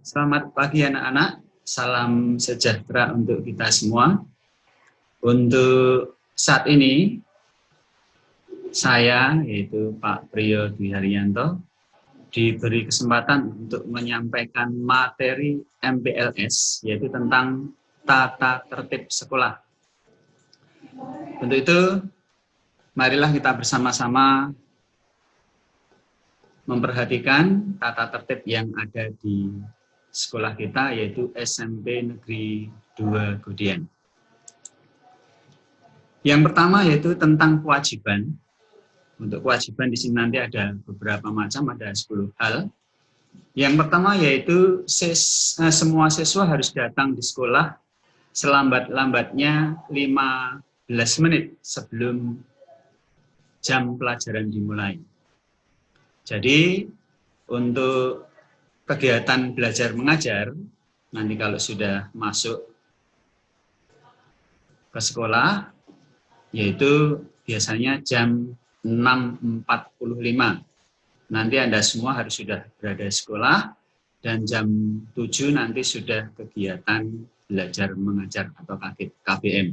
Selamat pagi anak-anak, salam sejahtera untuk kita semua. Untuk saat ini, saya yaitu Pak Priyo Dwi Haryanto diberi kesempatan untuk menyampaikan materi MPLS, yaitu tentang tata tertib sekolah. Untuk itu, marilah kita bersama-sama memperhatikan tata tertib yang ada di sekolah kita, yaitu SMP Negeri 2 Godian. Yang pertama yaitu tentang kewajiban. Untuk kewajiban di sini nanti ada beberapa macam, ada 10 hal. Yang pertama yaitu semua siswa harus datang di sekolah selambat-lambatnya 15 menit sebelum jam pelajaran dimulai. Jadi untuk kegiatan belajar mengajar, nanti kalau sudah masuk ke sekolah, yaitu biasanya jam 6.45. Nanti Anda semua harus sudah berada di sekolah, dan jam 7 nanti sudah kegiatan belajar mengajar atau KBM.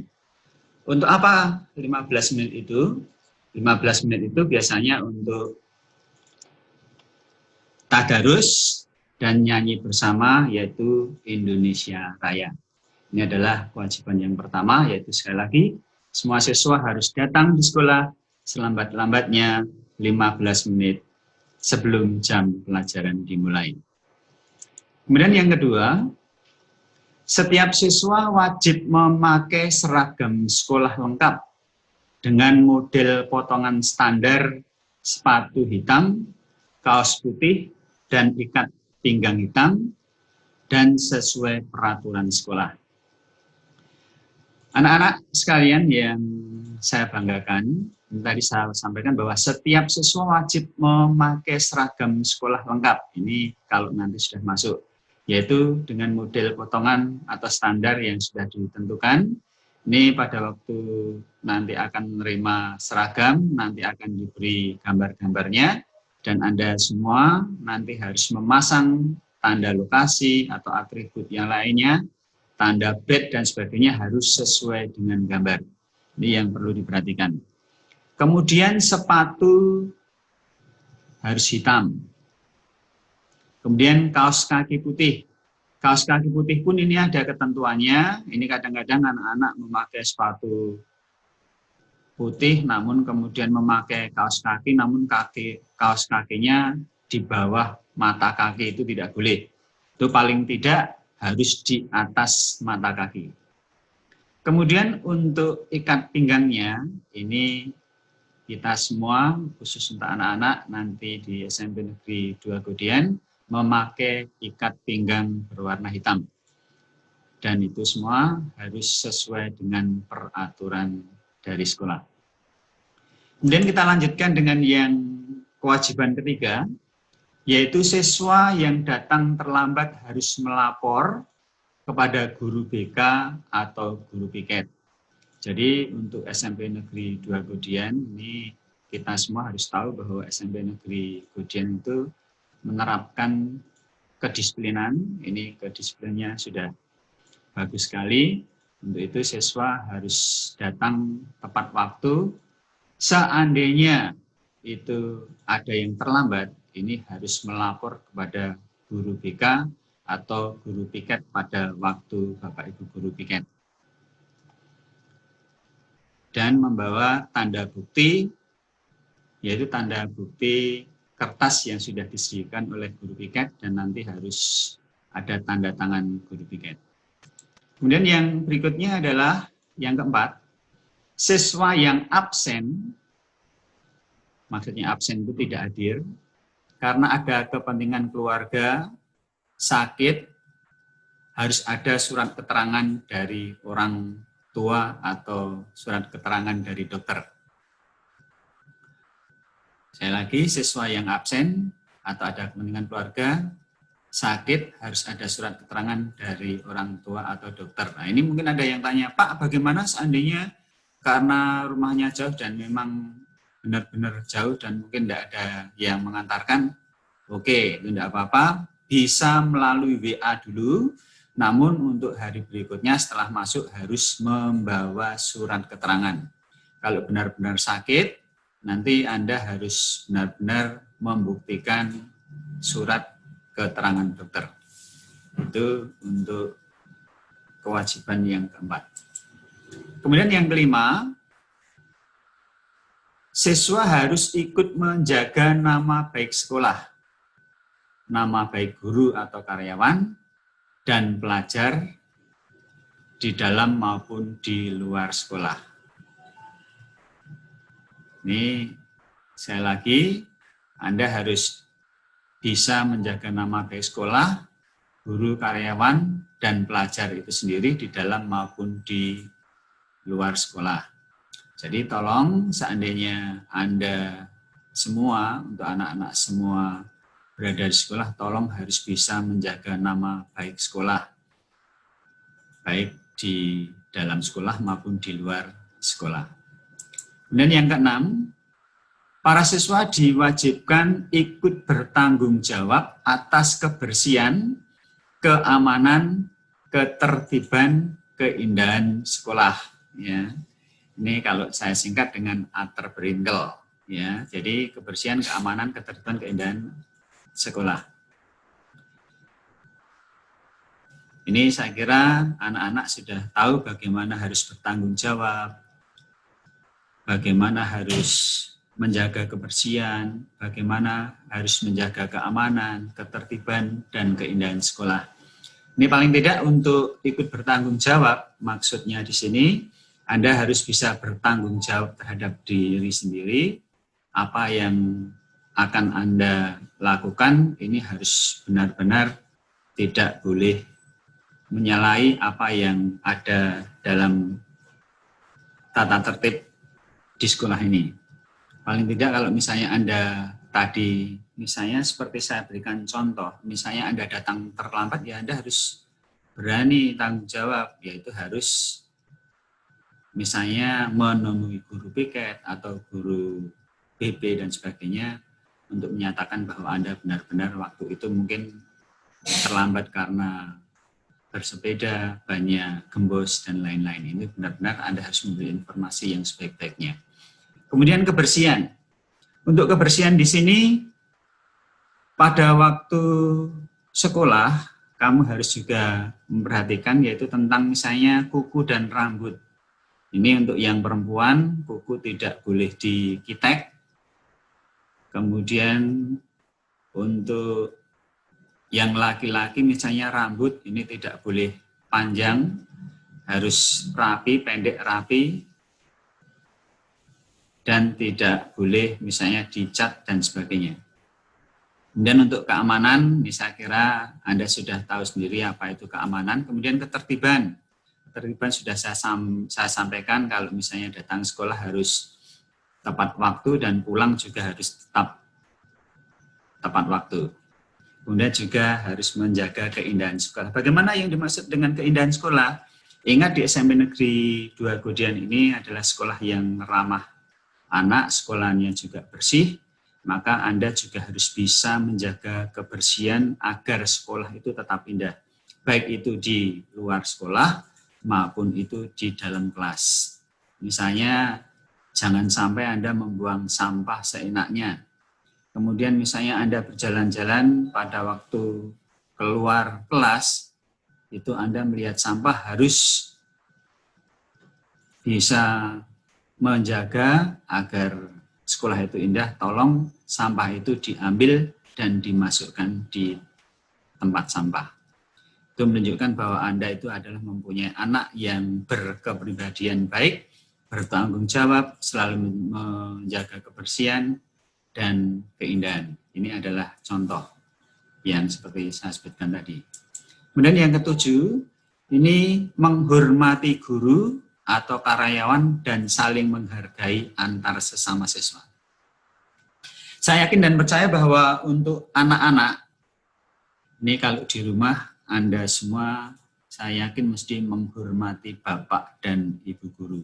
Untuk apa 15 menit itu? 15 menit itu biasanya untuk tadarus dan nyanyi bersama, yaitu Indonesia Raya. Ini adalah kewajiban yang pertama, yaitu sekali lagi, semua siswa harus datang di sekolah selambat-lambatnya 15 menit sebelum jam pelajaran dimulai. Kemudian yang kedua, setiap siswa wajib memakai seragam sekolah lengkap dengan model potongan standar, sepatu hitam, kaos putih, dan ikat pinggang hitam, dan sesuai peraturan sekolah. Anak-anak sekalian yang saya banggakan, tadi saya sampaikan bahwa setiap siswa wajib memakai seragam sekolah lengkap. Ini kalau nanti sudah masuk, yaitu dengan model potongan atau standar yang sudah ditentukan. Ini pada waktu nanti akan menerima seragam, nanti akan diberi gambar-gambarnya, dan Anda semua nanti harus memasang tanda lokasi atau atribut yang lainnya, tanda badge dan sebagainya harus sesuai dengan gambar. Ini yang perlu diperhatikan. Kemudian sepatu harus hitam. Kemudian kaos kaki putih. Kaos kaki putih pun ini ada ketentuannya. Ini kadang-kadang anak-anak memakai sepatu putih, namun kemudian memakai kaos kaki, namun kaos kakinya di bawah mata kaki, itu tidak boleh. Itu paling tidak harus di atas mata kaki. Kemudian untuk ikat pinggangnya, ini kita semua, khusus untuk anak-anak nanti di SMP Negeri 2 Godian, memakai ikat pinggang berwarna hitam. Dan itu semua harus sesuai dengan peraturan dari sekolah. Kemudian kita lanjutkan dengan yang kewajiban ketiga, yaitu siswa yang datang terlambat harus melapor kepada guru BK atau guru piket. Jadi untuk SMP Negeri 2 Godian, ini kita semua harus tahu bahwa SMP Negeri Godian itu menerapkan kedisiplinan. Ini kedisiplinnya sudah bagus sekali. Untuk itu siswa harus datang tepat waktu. Seandainya itu ada yang terlambat, ini harus melapor kepada guru BK atau guru piket pada waktu Bapak Ibu guru piket. Dan membawa tanda bukti, yaitu tanda bukti kertas yang sudah disediakan oleh guru piket, dan nanti harus ada tanda tangan guru piket. Kemudian yang berikutnya adalah yang keempat, siswa yang absen, maksudnya absen itu tidak hadir, karena ada kepentingan keluarga, sakit, harus ada surat keterangan dari orang tua atau surat keterangan dari dokter. Sekali lagi, siswa yang absen atau ada kepentingan keluarga, sakit, harus ada surat keterangan dari orang tua atau dokter. Nah, ini mungkin ada yang tanya, Pak, bagaimana seandainya karena rumahnya jauh dan memang benar-benar jauh dan mungkin tidak ada yang mengantarkan? Oke, itu tidak apa-apa. bisa melalui WA dulu, namun untuk hari berikutnya setelah masuk harus membawa surat keterangan. Kalau benar-benar sakit, nanti Anda harus benar-benar membuktikan surat keterangan dokter. Itu untuk kewajiban yang keempat. Kemudian yang kelima, siswa harus ikut menjaga nama baik sekolah, nama baik guru atau karyawan, dan pelajar di dalam maupun di luar sekolah. Ini sekali lagi, Anda harus bisa menjaga nama baik sekolah, guru, karyawan, dan pelajar itu sendiri di dalam maupun di luar sekolah. Jadi tolong seandainya Anda semua, untuk anak-anak semua berada di sekolah, tolong harus bisa menjaga nama baik sekolah, baik di dalam sekolah maupun di luar sekolah. Kemudian yang keenam, para siswa diwajibkan ikut bertanggung jawab atas kebersihan, keamanan, ketertiban, keindahan sekolah. Ya, ini kalau saya singkat dengan ATERBRINKEL. Ya, jadi kebersihan, keamanan, ketertiban, keindahan sekolah. Ini saya kira anak-anak sudah tahu bagaimana harus bertanggung jawab, bagaimana harus menjaga kebersihan, bagaimana harus menjaga keamanan, ketertiban, dan keindahan sekolah. Ini paling tidak untuk ikut bertanggung jawab, maksudnya di sini Anda harus bisa bertanggung jawab terhadap diri sendiri. Apa yang akan Anda lakukan ini harus benar-benar tidak boleh menyalahi apa yang ada dalam tata tertib di sekolah ini. Paling tidak kalau misalnya Anda tadi, misalnya seperti saya berikan contoh, misalnya Anda datang terlambat, ya Anda harus berani tanggung jawab, yaitu harus misalnya menemui guru piket atau guru BP dan sebagainya untuk menyatakan bahwa Anda benar-benar waktu itu mungkin terlambat karena bersepeda, banyak gembos, dan lain-lain. Ini benar-benar Anda harus memberi informasi yang sebaik-baiknya. Kemudian kebersihan. Untuk kebersihan di sini, pada waktu sekolah, kamu harus juga memperhatikan yaitu tentang misalnya kuku dan rambut. Ini untuk yang perempuan, kuku tidak boleh dikitek. Kemudian untuk yang laki-laki misalnya rambut ini tidak boleh panjang, harus rapi, pendek rapi, dan tidak boleh misalnya dicat dan sebagainya. Kemudian untuk keamanan, ini saya kira Anda sudah tahu sendiri apa itu keamanan. Kemudian ketertiban. Ketertiban sudah saya sampaikan kalau misalnya datang sekolah harus tepat waktu dan pulang juga harus tetap tepat waktu. Kemudian juga harus menjaga keindahan sekolah. Bagaimana yang dimaksud dengan keindahan sekolah? Ingat di SMP Negeri 2 Godian ini adalah sekolah yang ramah anak, sekolahnya juga bersih, maka Anda juga harus bisa menjaga kebersihan agar sekolah itu tetap indah. Baik itu di luar sekolah maupun itu di dalam kelas. Misalnya, jangan sampai Anda membuang sampah seenaknya. Kemudian misalnya Anda berjalan-jalan pada waktu keluar kelas, itu Anda melihat sampah harus bisa menjaga agar sekolah itu indah, tolong sampah itu diambil dan dimasukkan di tempat sampah. Itu menunjukkan bahwa Anda itu adalah mempunyai anak yang berkepribadian baik, bertanggung jawab, selalu menjaga kebersihan dan keindahan. Ini adalah contoh yang seperti saya sebutkan tadi. Kemudian yang ketujuh, ini menghormati guru atau karyawan dan saling menghargai antar sesama siswa. Saya yakin dan percaya bahwa untuk anak-anak, ini kalau di rumah Anda semua, saya yakin mesti menghormati bapak dan ibu guru.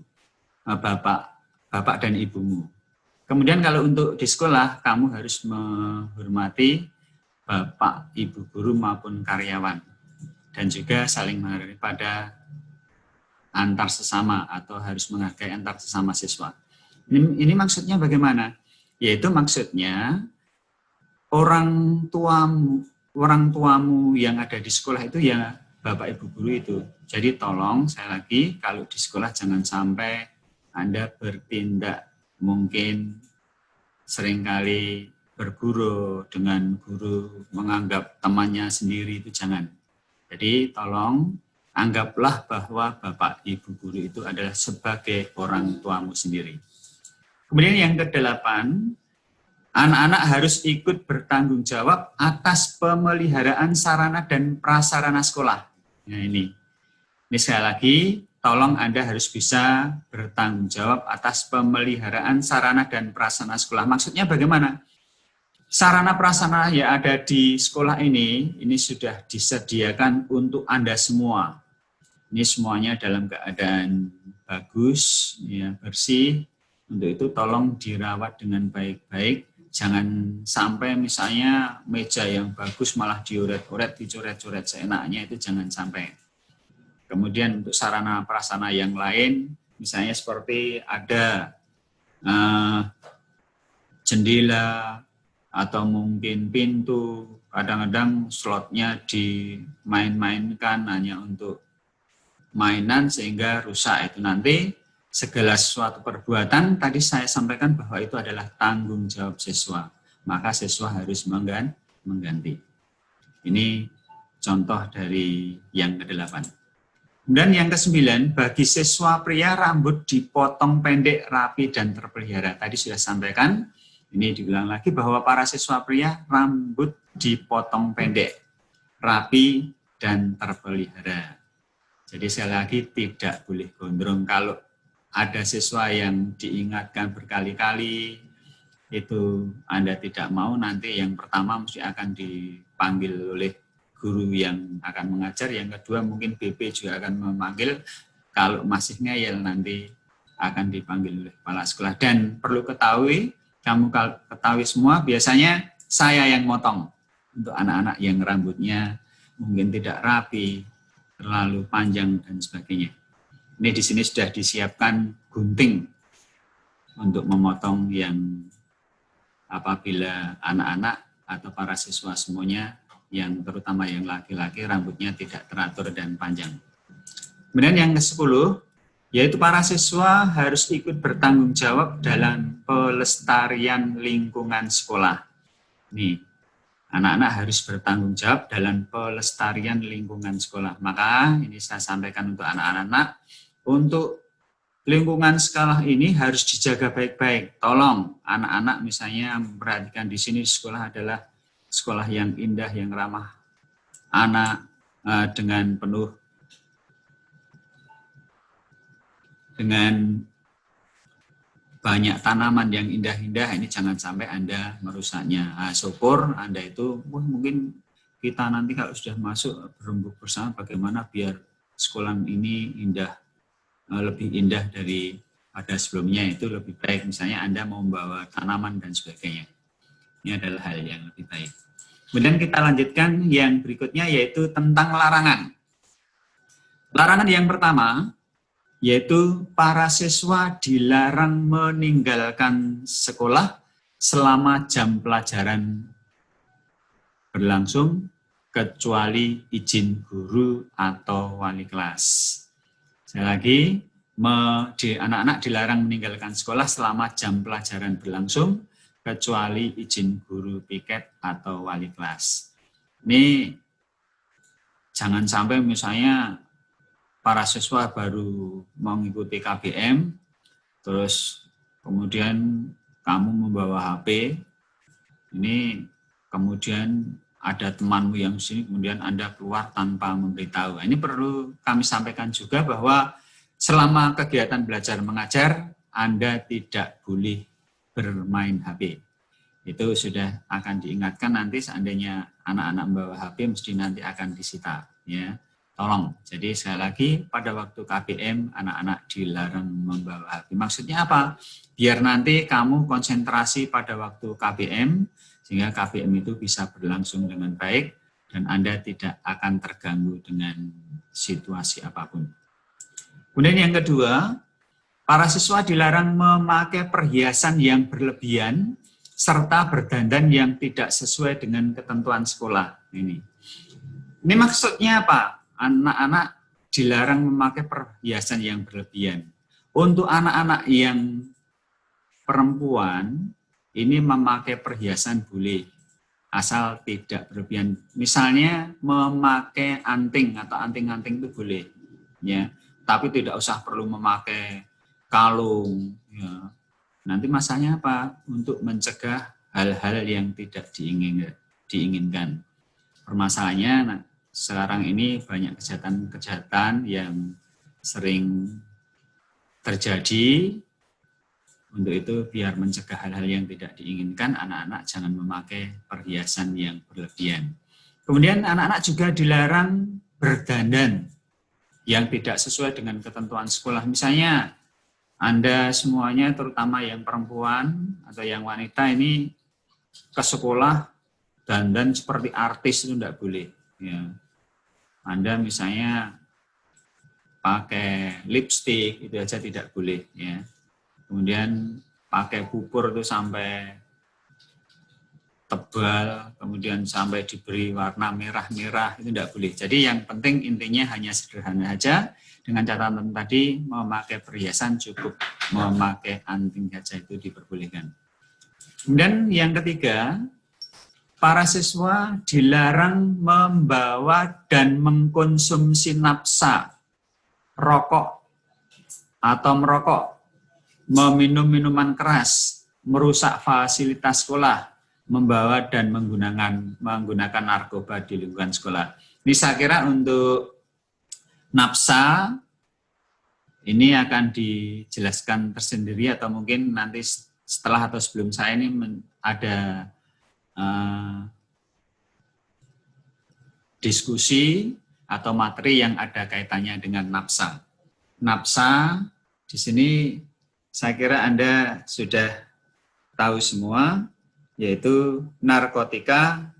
Bapak dan ibumu. Kemudian kalau untuk di sekolah, kamu harus menghormati Bapak, Ibu guru maupun karyawan. Dan juga saling menghargai pada antar sesama atau harus menghargai antar sesama siswa. Ini maksudnya bagaimana? Yaitu maksudnya orang tuamu yang ada di sekolah itu ya Bapak Ibu guru itu. Jadi tolong saya lagi kalau di sekolah jangan sampai Anda bertindak mungkin seringkali berguru dengan guru menganggap temannya sendiri, itu jangan. Jadi tolong anggaplah bahwa Bapak Ibu guru itu adalah sebagai orang tuamu sendiri. Kemudian yang ke-8, anak-anak harus ikut bertanggung jawab atas pemeliharaan sarana dan prasarana sekolah. Nah ini sekali lagi, tolong Anda harus bisa bertanggung jawab atas pemeliharaan sarana dan prasarana sekolah. Maksudnya bagaimana? Sarana prasarana yang ada di sekolah ini sudah disediakan untuk Anda semua. Ini semuanya dalam keadaan bagus, ya, bersih. Untuk itu tolong dirawat dengan baik-baik. Jangan sampai misalnya meja yang bagus malah dioret-oret, dicoret-coret seenaknya, itu jangan sampai. Kemudian untuk sarana prasarana yang lain, misalnya seperti ada jendela atau mungkin pintu, kadang-kadang slotnya dimain-mainkan hanya untuk mainan sehingga rusak. Itu nanti segala sesuatu perbuatan tadi saya sampaikan bahwa itu adalah tanggung jawab siswa. Maka siswa harus mengganti. Ini contoh dari yang ke-8. Dan yang ke-9, bagi siswa pria rambut dipotong pendek, rapi, dan terpelihara. Tadi sudah sampaikan, ini diulang lagi bahwa para siswa pria rambut dipotong pendek, rapi, dan terpelihara. Jadi sekali lagi tidak boleh gondrong. Kalau ada siswa yang diingatkan berkali-kali, itu Anda tidak mau, nanti yang pertama mesti akan dipanggil oleh guru yang akan mengajar, yang kedua mungkin BP juga akan memanggil, kalau masih ngeyel nanti akan dipanggil oleh kepala sekolah. Dan perlu ketahui, kamu ketahui semua, biasanya saya yang motong untuk anak-anak yang rambutnya mungkin tidak rapi, terlalu panjang dan sebagainya. Ini di sini sudah disiapkan gunting untuk memotong yang apabila anak-anak atau para siswa semuanya, yang terutama yang laki-laki, rambutnya tidak teratur dan panjang. Kemudian yang ke-10, yaitu para siswa harus ikut bertanggung jawab dalam pelestarian lingkungan sekolah. Nih, anak-anak harus bertanggung jawab dalam pelestarian lingkungan sekolah. Maka ini saya sampaikan untuk anak-anak, untuk lingkungan sekolah ini harus dijaga baik-baik. Tolong anak-anak misalnya memperhatikan di sini sekolah adalah sekolah yang indah, yang ramah anak, dengan penuh dengan banyak tanaman yang indah-indah. Ini jangan sampai Anda merusaknya. Syukur Anda itu, mungkin kita nanti kalau sudah masuk berembuk bersama bagaimana biar sekolah ini indah, lebih indah daripada sebelumnya, itu lebih baik. Misalnya Anda mau membawa tanaman dan sebagainya. Ini adalah hal yang lebih baik. Kemudian kita lanjutkan yang berikutnya, yaitu tentang larangan. Larangan yang pertama, yaitu para siswa dilarang meninggalkan sekolah selama jam pelajaran berlangsung, kecuali izin guru atau wali kelas. Sekali lagi, anak-anak dilarang meninggalkan sekolah selama jam pelajaran berlangsung, kecuali izin guru, piket, atau wali kelas. Ini jangan sampai misalnya para siswa baru mengikuti KBM, terus kemudian kamu membawa HP, ini kemudian ada temanmu yang sini, kemudian Anda keluar tanpa memberitahu. Ini perlu kami sampaikan juga bahwa selama kegiatan belajar mengajar, Anda tidak boleh bermain HP. Itu sudah akan diingatkan nanti seandainya anak-anak membawa HP, mesti nanti akan disita. Ya, tolong. Jadi sekali lagi pada waktu KBM anak-anak dilarang membawa HP. Maksudnya apa? Biar nanti kamu konsentrasi pada waktu KBM, sehingga KBM itu bisa berlangsung dengan baik dan Anda tidak akan terganggu dengan situasi apapun. Kemudian yang kedua, para siswa dilarang memakai perhiasan yang berlebihan serta berdandan yang tidak sesuai dengan ketentuan sekolah. Ini maksudnya apa? Anak-anak dilarang memakai perhiasan yang berlebihan. Untuk anak-anak yang perempuan, ini memakai perhiasan boleh, asal tidak berlebihan. Misalnya memakai anting atau anting-anting itu boleh, ya. Tapi tidak usah perlu memakai kalung. Ya. Nanti masanya apa? Untuk mencegah hal-hal yang tidak diinginkan. Permasalahannya sekarang ini banyak kejahatan-kejahatan yang sering terjadi. Untuk itu biar mencegah hal-hal yang tidak diinginkan, anak-anak jangan memakai perhiasan yang berlebihan. Kemudian anak-anak juga dilarang berdandan yang tidak sesuai dengan ketentuan sekolah. Misalnya Anda semuanya, terutama yang perempuan atau yang wanita ini ke sekolah dandan seperti artis itu tidak boleh. Ya. Anda misalnya pakai lipstik itu aja tidak boleh. Ya. Kemudian pakai pupur itu sampai tebal, kemudian sampai diberi warna merah-merah itu tidak boleh. Jadi yang penting intinya hanya sederhana saja. Dengan catatan tadi, memakai perhiasan cukup, memakai anting saja itu diperbolehkan. Kemudian yang ketiga, para siswa dilarang membawa dan mengkonsumsi nafsa, rokok, atau merokok, meminum minuman keras, merusak fasilitas sekolah, membawa dan menggunakan narkoba di lingkungan sekolah. Ini saya kira untuk nafsa, ini akan dijelaskan tersendiri atau mungkin nanti setelah atau sebelum saya ini ada diskusi atau materi yang ada kaitannya dengan nafsa. Nafsa di sini saya kira Anda sudah tahu semua, yaitu narkotika,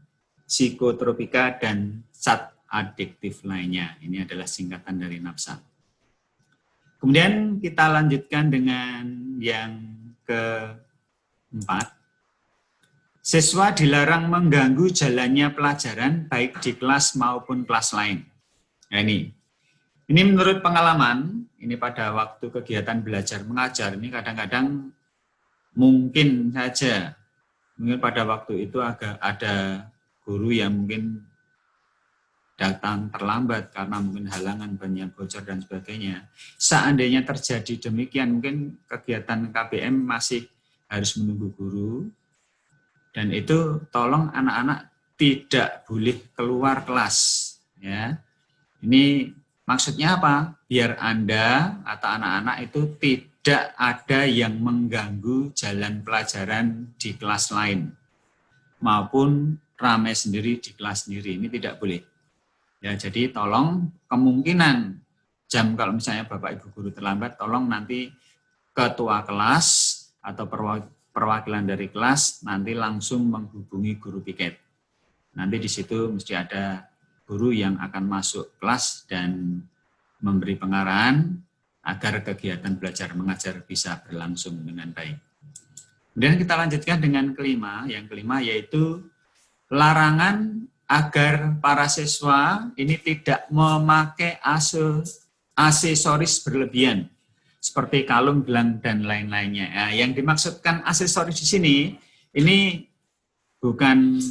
psikotropika, dan zat adiktif lainnya. Ini adalah singkatan dari nafsa. Kemudian kita lanjutkan dengan yang keempat. Siswa dilarang mengganggu jalannya pelajaran baik di kelas maupun kelas lain. Nah, ini menurut pengalaman, ini pada waktu kegiatan belajar mengajar, ini kadang-kadang mungkin saja, mungkin pada waktu itu ada guru yang mungkin datang terlambat karena mungkin halangan, banyak bocor dan sebagainya. Seandainya terjadi demikian, mungkin kegiatan KBM masih harus menunggu guru. Dan itu tolong anak-anak tidak boleh keluar kelas. Ya. Ini maksudnya apa? Biar Anda atau anak-anak itu tidak ada yang mengganggu jalan pelajaran di kelas lain. Maupun ramai sendiri di kelas sendiri. Ini tidak boleh. Ya, jadi tolong kemungkinan jam kalau misalnya Bapak Ibu guru terlambat, tolong nanti ketua kelas atau perwakilan dari kelas nanti langsung menghubungi guru piket. Nanti di situ mesti ada guru yang akan masuk kelas dan memberi pengarahan agar kegiatan belajar mengajar bisa berlangsung dengan baik. Kemudian kita lanjutkan dengan kelima. Yang kelima yaitu larangan agar para siswa ini tidak memakai aksesoris berlebihan seperti kalung, gelang, dan lain-lainnya. Nah, yang dimaksudkan aksesoris di sini, ini bukan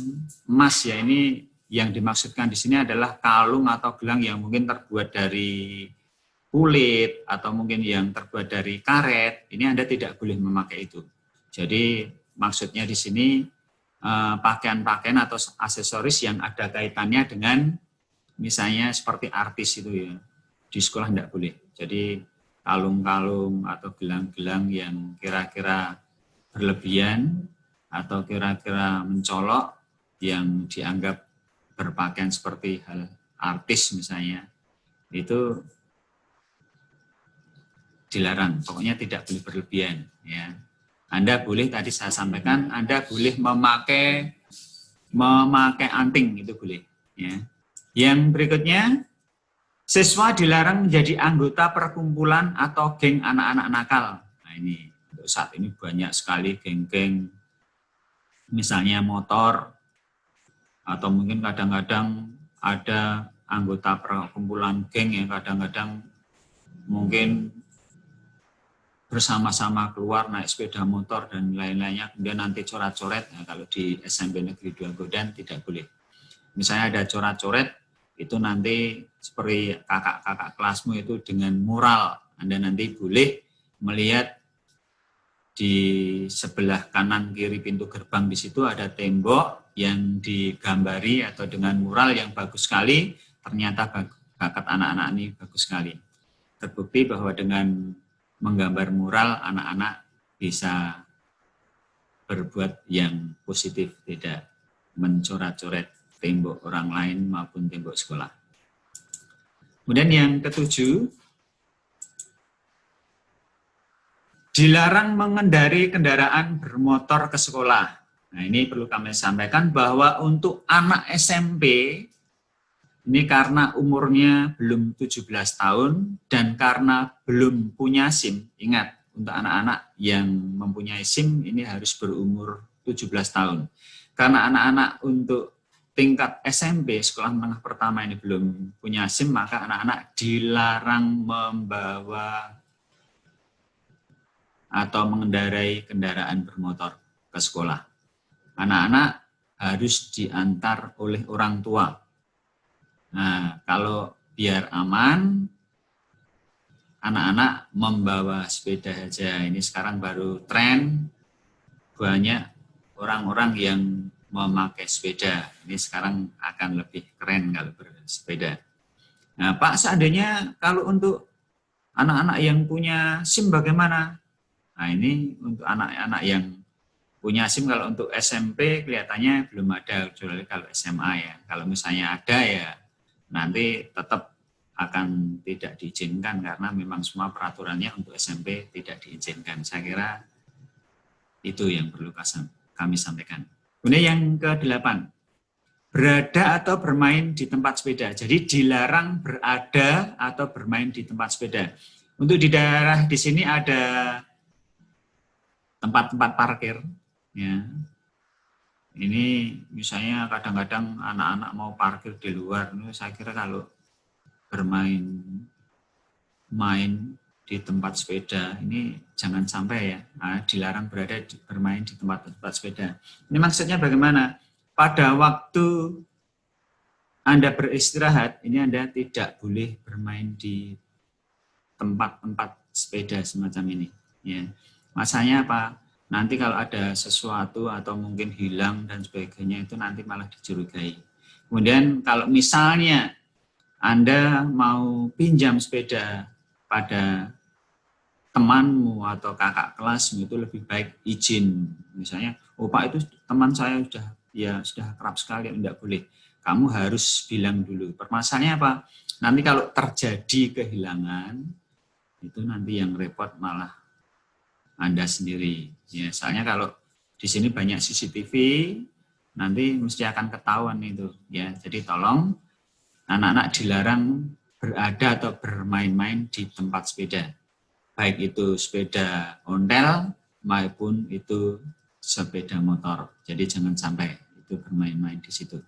emas ya, ini yang dimaksudkan di sini adalah kalung atau gelang yang mungkin terbuat dari kulit atau mungkin yang terbuat dari karet. Ini Anda tidak boleh memakai itu. Jadi maksudnya di sini pakaian-pakaian atau aksesoris yang ada kaitannya dengan misalnya seperti artis itu ya, di sekolah tidak boleh. Jadi kalung-kalung atau gelang-gelang yang kira-kira berlebihan atau kira-kira mencolok yang dianggap berpakaian seperti hal artis misalnya, itu dilarang, pokoknya tidak boleh berlebihan. Ya. Anda boleh, tadi saya sampaikan, Anda boleh memakai memakai anting itu boleh. Ya. Yang berikutnya, siswa dilarang menjadi anggota perkumpulan atau geng anak-anak nakal. Nah ini untuk saat ini banyak sekali geng-geng, misalnya motor, atau mungkin kadang-kadang ada anggota perkumpulan geng yang kadang-kadang mungkin bersama-sama keluar naik sepeda motor dan lain-lainnya, kemudian nanti coret-coret. Nah, kalau di SMP Negeri 2 Godan tidak boleh. Misalnya ada coret-coret, itu nanti seperti kakak-kakak kelasmu itu dengan mural, Anda nanti boleh melihat di sebelah kanan kiri pintu gerbang, di situ ada tembok yang digambari atau dengan mural yang bagus sekali, ternyata bakat anak-anak ini bagus sekali. Terbukti bahwa dengan menggambar mural, anak-anak bisa berbuat yang positif, tidak mencoret-coret tembok orang lain maupun tembok sekolah. Kemudian yang ketujuh, dilarang mengendari kendaraan bermotor ke sekolah. Nah ini perlu kami sampaikan bahwa untuk anak SMP, ini karena umurnya belum 17 tahun dan karena belum punya SIM, ingat untuk anak-anak yang mempunyai SIM ini harus berumur 17 tahun. Karena anak-anak untuk tingkat SMP, sekolah menengah pertama ini belum punya SIM, maka anak-anak dilarang membawa atau mengendarai kendaraan bermotor ke sekolah. Anak-anak harus diantar oleh orang tua. Nah, kalau biar aman, anak-anak membawa sepeda saja. Ini sekarang baru tren, banyak orang-orang yang memakai sepeda. Ini sekarang akan lebih keren kalau bersepeda. Nah, Pak, seandainya kalau untuk anak-anak yang punya SIM bagaimana? Nah, ini untuk anak-anak yang punya SIM, kalau untuk SMP kelihatannya belum ada, kecuali kalau SMA ya. Kalau misalnya ada ya nanti tetap akan tidak diizinkan karena memang semua peraturannya untuk SMP tidak diizinkan. Saya kira itu yang perlu kami sampaikan. Kemudian yang ke-8, berada atau bermain di tempat sepeda. Jadi dilarang berada atau bermain di tempat sepeda. Untuk di daerah di sini ada tempat-tempat parkir. Ya. Ini misalnya kadang-kadang anak-anak mau parkir di luar. Saya kira kalau main di tempat sepeda ini jangan sampai ya, dilarang bermain di tempat-tempat sepeda. Ini maksudnya bagaimana? Pada waktu Anda beristirahat, ini Anda tidak boleh bermain di tempat-tempat sepeda semacam ini. Ya. Masanya apa? Nanti kalau ada sesuatu atau mungkin hilang dan sebagainya itu nanti malah dicurigai. Kemudian kalau misalnya Anda mau pinjam sepeda pada temanmu atau kakak kelasmu, itu lebih baik izin. Misalnya, oh Pak, itu teman saya sudah kerap sekali, enggak boleh. Kamu harus bilang dulu. Permasalahannya apa? Nanti kalau terjadi kehilangan, itu nanti yang repot malah Anda sendiri. Ya, soalnya kalau di sini banyak CCTV, nanti mesti akan ketahuan itu. Ya, jadi tolong anak-anak dilarang berada atau bermain-main di tempat sepeda. Baik itu sepeda ontel maupun itu sepeda motor. Jadi jangan sampai itu bermain-main di situ.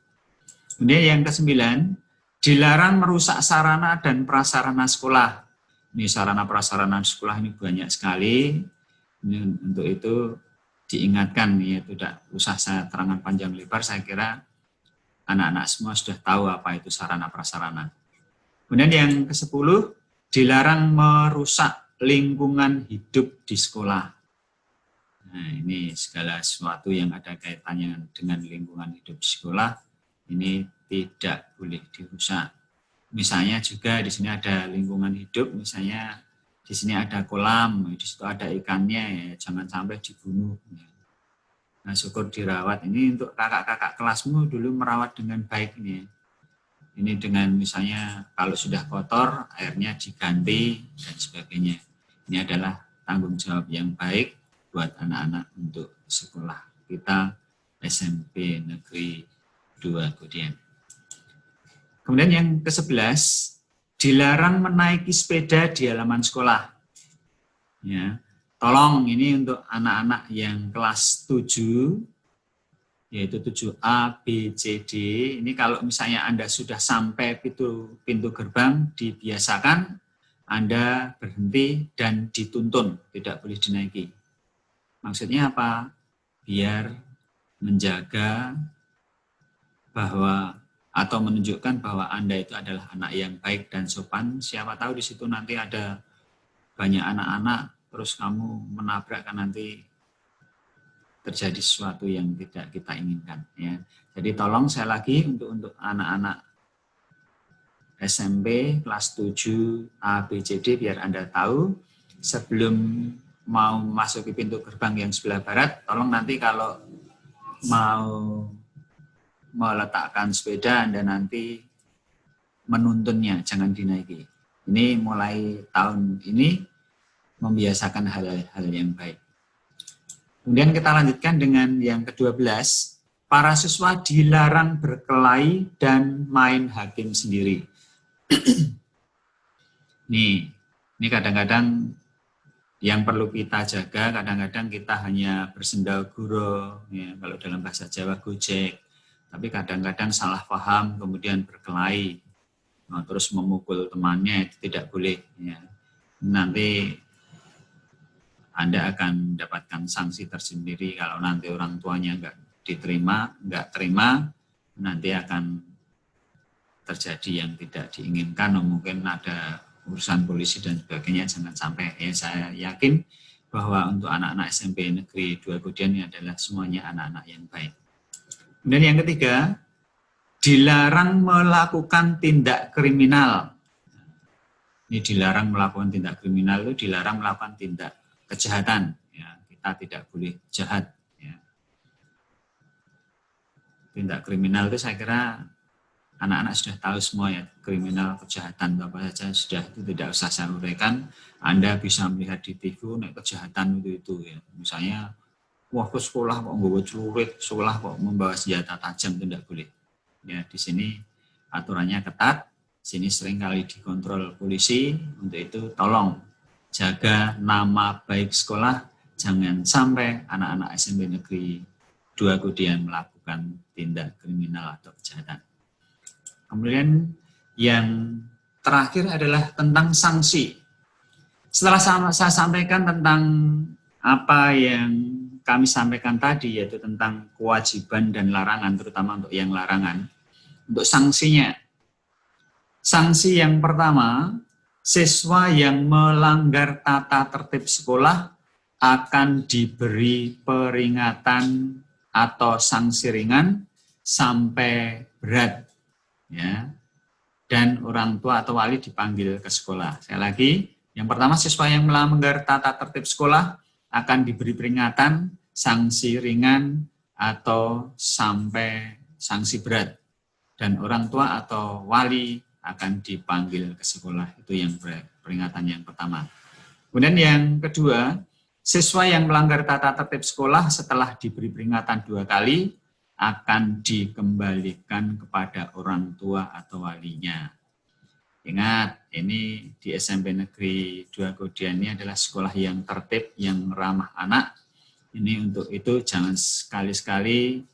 Kemudian yang ke-9, dilarang merusak sarana dan prasarana sekolah. Ini sarana prasarana sekolah ini banyak sekali. Ini untuk itu diingatkan, ya tidak usah saya terangkan panjang lebar, saya kira anak-anak semua sudah tahu apa itu sarana prasarana. Kemudian yang ke-10, dilarang merusak lingkungan hidup di sekolah. Nah, ini segala sesuatu yang ada kaitannya dengan lingkungan hidup di sekolah, ini tidak boleh dirusak. Misalnya juga di sini ada lingkungan hidup, misalnya di sini ada kolam, di situ ada ikannya, ya jangan sampai dibunuh. Nah, syukur dirawat. Ini untuk kakak-kakak kelasmu dulu merawat dengan baik ini. Ini dengan misalnya kalau sudah kotor, airnya diganti dan sebagainya. Ini adalah tanggung jawab yang baik buat anak-anak untuk sekolah kita SMP Negeri 2 kemudian. Kemudian yang ke-11, dilarang menaiki sepeda di halaman sekolah. Ya, tolong ini untuk anak-anak yang kelas 7, yaitu 7A, B, C, D. Ini kalau misalnya Anda sudah sampai pintu gerbang, dibiasakan Anda berhenti dan dituntun, tidak boleh dinaiki. Maksudnya apa? Biar menjaga bahwa atau menunjukkan bahwa Anda itu adalah anak yang baik dan sopan. Siapa tahu di situ nanti ada banyak anak-anak, terus kamu menabrak, kan nanti terjadi sesuatu yang tidak kita inginkan. Ya. Jadi tolong saya lagi untuk anak-anak SMP kelas 7 A, B, C, D, biar Anda tahu sebelum mau masuk ke pintu gerbang yang sebelah barat, tolong nanti kalau mau meletakkan sepeda Anda nanti menuntunnya, jangan dinaiki. Ini mulai tahun ini membiasakan hal-hal yang baik. Kemudian kita lanjutkan dengan yang ke-12, para siswa dilarang berkelahi dan main hakim sendiri. Ini kadang-kadang yang perlu kita jaga, kadang-kadang kita hanya bersendaguro, ya, kalau dalam bahasa Jawa gojek, tapi kadang-kadang salah paham kemudian berkelahi, terus memukul temannya, itu tidak boleh. Ya. Nanti Anda akan mendapatkan sanksi tersendiri kalau nanti orang tuanya nggak terima, nanti akan terjadi yang tidak diinginkan, mungkin ada urusan polisi dan sebagainya, jangan sampai. Ya, saya yakin bahwa untuk anak-anak SMP Negeri 2 Kudian ini adalah semuanya anak-anak yang baik. Kemudian yang ketiga, dilarang melakukan tindak kriminal. Ini dilarang melakukan tindak kriminal, itu dilarang melakukan tindak kejahatan. Ya, kita tidak boleh jahat. Ya. Tindak kriminal itu saya kira anak-anak sudah tahu semua ya, kriminal, kejahatan, apa saja sudah, itu tidak usah saya uraikan. Anda bisa melihat di TV, kejahatan itu ya. Misalnya, wah ke sekolah kok membawa celurit, sekolah kok membawa senjata tajam, itu tidak boleh. Ya, di sini aturannya ketat, sini sering kali dikontrol polisi, untuk itu tolong jaga nama baik sekolah, jangan sampai anak-anak SMP Negeri 2 Kudian melakukan tindak kriminal atau kejahatan. Kemudian yang terakhir adalah tentang sanksi. Setelah saya sampaikan tentang apa yang kami sampaikan tadi, yaitu tentang kewajiban dan larangan, terutama untuk yang larangan, untuk sanksinya. Sanksi yang pertama, siswa yang melanggar tata tertib sekolah akan diberi peringatan atau sanksi ringan sampai berat. Ya, dan orang tua atau wali dipanggil ke sekolah. Saya lagi, yang pertama siswa yang melanggar tata tertib sekolah akan diberi peringatan, sanksi ringan atau sampai sanksi berat, dan orang tua atau wali akan dipanggil ke sekolah. Itu yang peringatan yang pertama. Kemudian yang kedua, siswa yang melanggar tata tertib sekolah setelah diberi peringatan 2 kali akan dikembalikan kepada orang tua atau walinya. Ingat, ini di SMP Negeri 2 Kudian ini adalah sekolah yang tertib, yang ramah anak. Ini untuk itu jangan sekali-sekali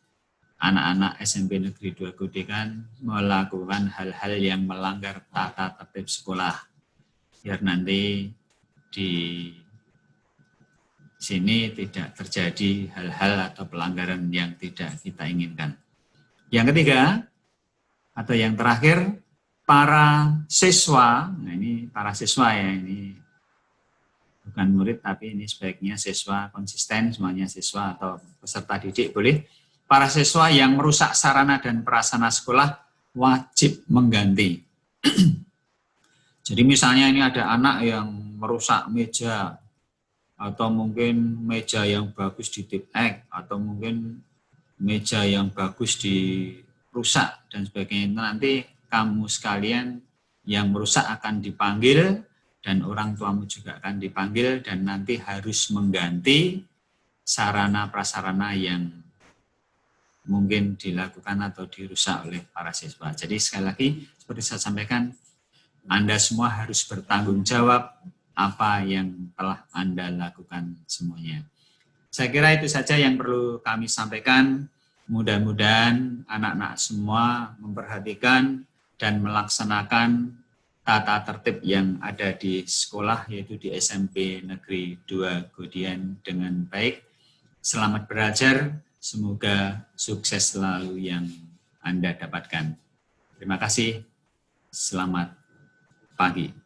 anak-anak SMP Negeri 2 Kudian melakukan hal-hal yang melanggar tata tertib sekolah. Biar nanti di sini tidak terjadi hal-hal atau pelanggaran yang tidak kita inginkan. Yang ketiga, atau yang terakhir, para siswa, nah ini para siswa ya, ini bukan murid tapi ini sebaiknya siswa konsisten, semuanya siswa atau peserta didik boleh. Para siswa yang merusak sarana dan prasarana sekolah wajib mengganti. Jadi misalnya ini ada anak yang merusak meja, atau mungkin meja yang bagus di tip X, atau mungkin meja yang bagus dirusak dan sebagainya. Nanti kamu sekalian yang merusak akan dipanggil dan orang tuamu juga akan dipanggil dan nanti harus mengganti sarana prasarana yang mungkin dilakukan atau dirusak oleh para siswa. Jadi sekali lagi seperti saya sampaikan, Anda semua harus bertanggung jawab apa yang telah Anda lakukan semuanya. Saya kira itu saja yang perlu kami sampaikan. Mudah-mudahan anak-anak semua memperhatikan dan melaksanakan tata tertib yang ada di sekolah, yaitu di SMP Negeri 2 Godian dengan baik. Selamat belajar, semoga sukses selalu yang Anda dapatkan. Terima kasih, selamat pagi.